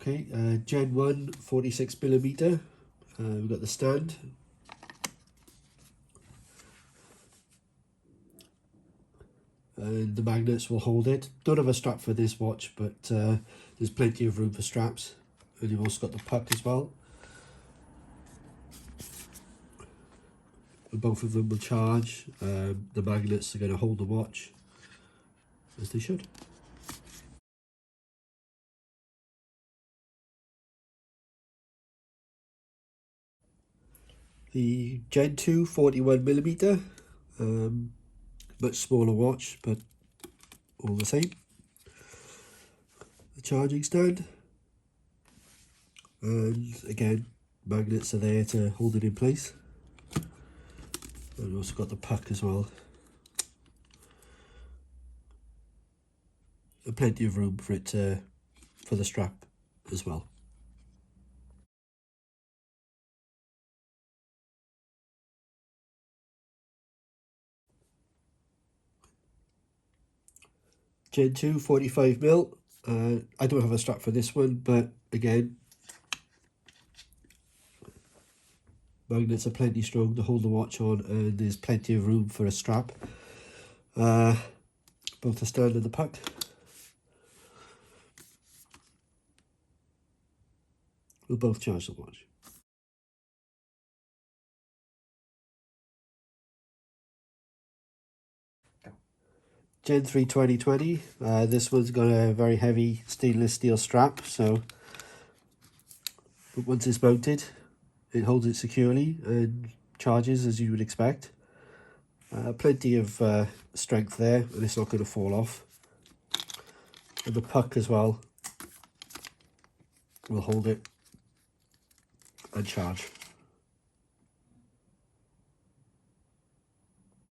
Okay, Gen 1 46mm. We've got the stand. And the magnets will hold it. Don't have a strap for this watch, but there's plenty of room for straps. And you've also got the puck as well. And both of them will charge. The magnets are going to hold the watch, as they should. The Gen 2 41mm, much smaller watch, but all the same. The charging stand, and again, magnets are there to hold it in place. And we've also got the puck as well. And plenty of room for it for the strap as well. Gen 2 45mm. I don't have a strap for this one, but again, magnets are plenty strong to hold the watch on, and there's plenty of room for a strap. Both the stand and the puck. Will both charge the watch. Gen 3 2020. This one's got a very heavy stainless steel strap, so but once it's mounted, it holds it securely and charges as you would expect. Plenty of strength there, and it's not going to fall off. And the puck as well will hold it and charge.